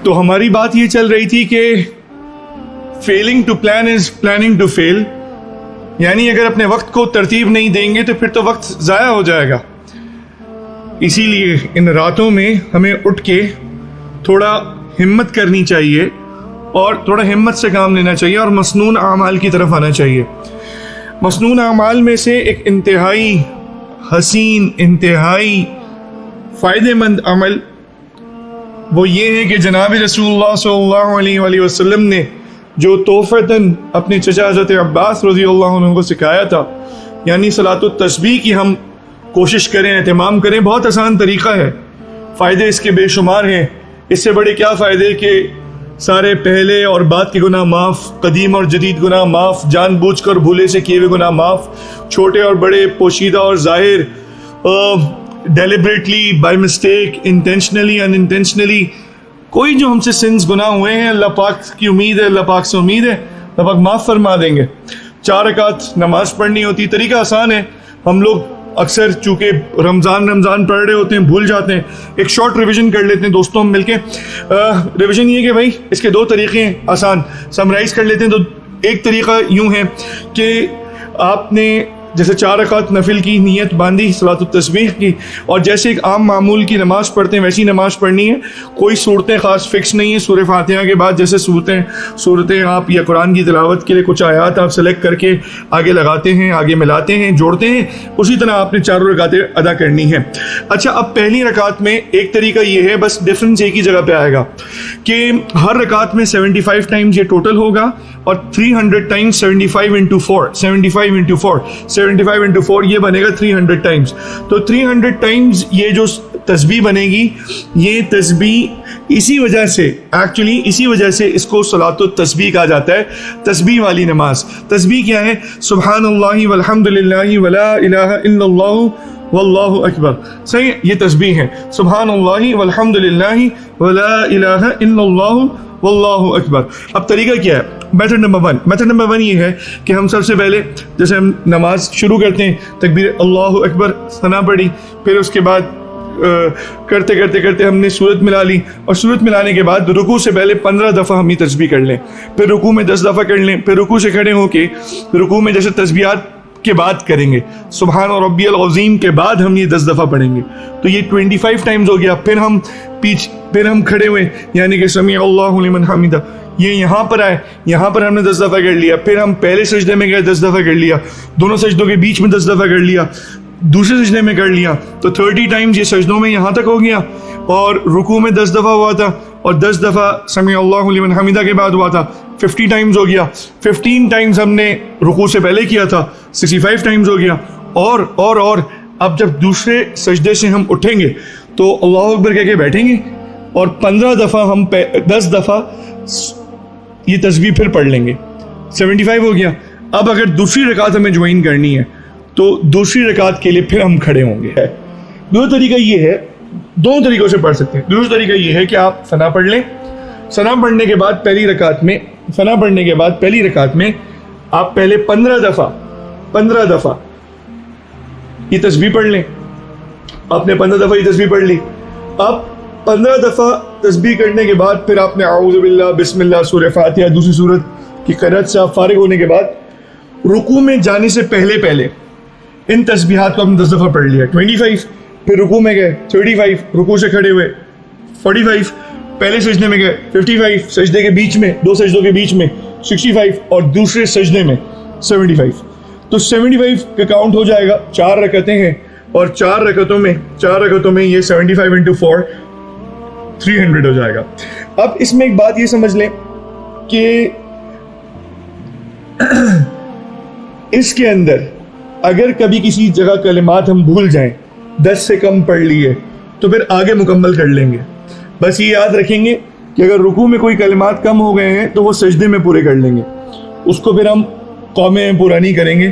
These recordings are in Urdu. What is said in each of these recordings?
تو ہماری بات یہ چل رہی تھی کہ failing to plan is planning to fail, یعنی اگر اپنے وقت کو ترتیب نہیں دیں گے تو پھر تو وقت ضائع ہو جائے گا. اسی لیے ان راتوں میں ہمیں اٹھ کے تھوڑا ہمت کرنی چاہیے اور تھوڑا ہمت سے کام لینا چاہیے اور مسنون اعمال کی طرف آنا چاہیے. مسنون اعمال میں سے ایک انتہائی حسین، انتہائی فائدہ مند عمل وہ یہ ہے کہ جناب رسول اللہ صلی اللہ علیہ وآلہ وسلم نے جو توفیتاً اپنے چچا حضرت عباس رضی اللہ عنہ کو سکھایا تھا، یعنی صلاۃ التسبیح کی ہم کوشش کریں، اہتمام کریں. بہت آسان طریقہ ہے، فائدے اس کے بے شمار ہیں. اس سے بڑے کیا فائدے کہ سارے پہلے اور بعد کے گناہ معاف، قدیم اور جدید گناہ معاف، جان بوجھ کر بھولے سے کیے ہوئے گناہ معاف، چھوٹے اور بڑے، پوشیدہ اور ظاہر، deliberately, by mistake, intentionally, in intentionally, کوئی جو ہم سے سنس گناہ ہوئے ہیں اللہ پاک کی امید ہے، اللہ پاک سے امید ہے اللہ پاک معاف فرما دیں گے. 4 رکعت نماز پڑھنی ہوتی، طریقہ آسان ہے. ہم لوگ اکثر چونکہ رمضان پڑھ رہے ہوتے ہیں بھول جاتے ہیں. ایک شارٹ ریویژن کر لیتے ہیں دوستوں ہم مل کے. ریویژن یہ کہ بھائی اس کے 2 طریقے ہیں، آسان سمرائز کر لیتے ہیں. تو ایک طریقہ یوں ہے کہ آپ نے جیسے 4 رکعت نفل کی نیت باندھی صلاۃ التسبیح کی، اور جیسے ایک عام معمول کی نماز پڑھتے ہیں ویسی نماز پڑھنی ہے. کوئی صورتیں خاص فکس نہیں ہیں. سورہ فاتحہ کے بعد جیسے صورتیں آپ یا قرآن کی تلاوت کے لیے کچھ آیات آپ سلیکٹ کر کے آگے لگاتے ہیں، آگے ملاتے ہیں، جوڑتے ہیں، اسی طرح آپ نے 4 رکعتیں ادا کرنی ہے. اچھا، اب پہلی رکعت میں ایک طریقہ یہ ہے، بس ڈفرنس ایک ہی جگہ پہ آئے گا کہ ہر رکعت میں 75 ٹائمز یہ ٹوٹل ہوگا اور 300 ٹائمز 75 into 4 75 into 4 یہ بنے گا 300 ٹائمز. تو 300 ٹائمز یہ جو تسبیح بنے گی، یہ تسبیح اسی وجہ سے اس کو صلاۃ التسبیح کہا جاتا ہے، تسبیح والی نماز. تسبیح کیا ہے؟ سبحان اللہ والحمد للہ ولا الہ الا اللہ واللہ اکبر. صحیح، یہ تسبیح ہے، سبحان اللہ والحمد للہ ولا الہ الا اللہ واللہ اکبر. اب طریقہ کیا ہے؟ میتھڈ نمبر 1 یہ ہے کہ ہم سب سے پہلے جیسے ہم نماز شروع کرتے ہیں، تکبیر اللہ اکبر ثنا پڑھی، پھر اس کے بعد کرتے کرتے ہم نے سورت ملا لی، اور سورت ملانے کے بعد رکوع سے پہلے 15 دفعہ ہم یہ تسبیح کر لیں، پھر رکوع میں 10 دفعہ کر لیں، پھر رکوع سے کھڑے ہو کے رکوع میں جیسے تسبیحات کے بعد کریں گے، سبحان ربی العظیم کے بعد ہم یہ 10 دفعہ پڑھیں گے. تو یہ 25 ٹائمز ہو گیا. پھر ہم کھڑے ہوئے، یعنی کہ سمیع اللہ لمن حمیدہ، یہ یہاں پر آئے، یہاں پر ہم نے 10 دفعہ کر لیا. پھر ہم پہلے سجدے میں گئے، 10 دفعہ کر لیا، دونوں سجدوں کے بیچ میں 10 دفعہ کر لیا، دوسرے سجدے میں کر لیا. تو 30 ٹائمز یہ سجدوں میں یہاں تک ہو گیا. اور رکوع میں 10 دفعہ ہوا تھا، اور 10 دفعہ سمیع اللہ لمن حمیدہ کے بعد ہوا تھا، 50 ٹائمز ہو گیا. 15 ٹائمز ہم نے رکوع سے پہلے کیا تھا، 65 ٹائمز ہو گیا. اور اب جب دوسرے سجدے سے ہم اٹھیں گے تو اللہ اکبر کہہ کے بیٹھیں گے، اور 15 دفعہ ہم 10 دفعہ یہ تسبیح پھر پڑھ لیں گے. 75 ہو گیا. اب اگر دوسری رکعت ہمیں جوائن کرنی ہے تو دوسری رکعت کے لیے پھر ہم کھڑے ہوں گے. دوسرا طریقہ یہ ہے، 2 طریقوں سے پڑھ سکتے ہیں. دوسرا طریقہ یہ ہے کہ آپ ثنا پڑھ لیں. ثنا پڑھنے کے بعد پہلی رکعت میں آپ پہلے 15 دفعہ یہ تسبیح پڑھ لیں. آپ نے 15 دفعہ یہ تسبیح پڑھ لی. اب 15 دفعہ تسبیح کرنے کے بعد پھر آپ نے اعوذ باللہ، بسم اللہ، سورہ فاتحہ، دوسری سورت کی قرأت سے آپ فارغ ہونے کے بعد رکوع میں جانے سے پہلے ان تسبیحات کو آپ نے 10 دفعہ پڑھ لیا. 25، پھر رکوع میں گئے، 35، رکوع سے کھڑے ہوئے، 45، پہلے سجدے میں گئے، 55، سجدے کے بیچ میں، 2 سجدوں کے بیچ میں، 65، اور دوسرے سجدے میں 75. تو 75 کا کاؤنٹ ہو جائے گا. 4 رکعتیں ہیں، اور 4 رکعتوں میں یہ 75 into 4 300 ہو جائے گا. اب اس میں ایک بات یہ سمجھ لیں کہ اس کے اندر اگر کبھی کسی جگہ کلمات ہم بھول جائیں، 10 سے کم پڑھ لیے، تو پھر آگے مکمل کر لیں گے. بس یہ یاد رکھیں گے کہ اگر رکوع میں کوئی کلمات کم ہو گئے ہیں تو وہ سجدے میں پورے کر لیں گے، اس کو پھر ہم قومے میں پورا نہیں کریں گے.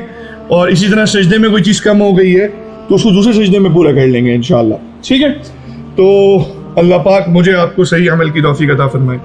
اور اسی طرح سجدے میں کوئی چیز کم ہو گئی ہے تو اس کو دوسرے سجدے میں پورا کر لیں گے انشاءاللہ. ٹھیک ہے؟ تو اللہ پاک مجھے آپ کو صحیح عمل کی توفیق عطا فرمائے.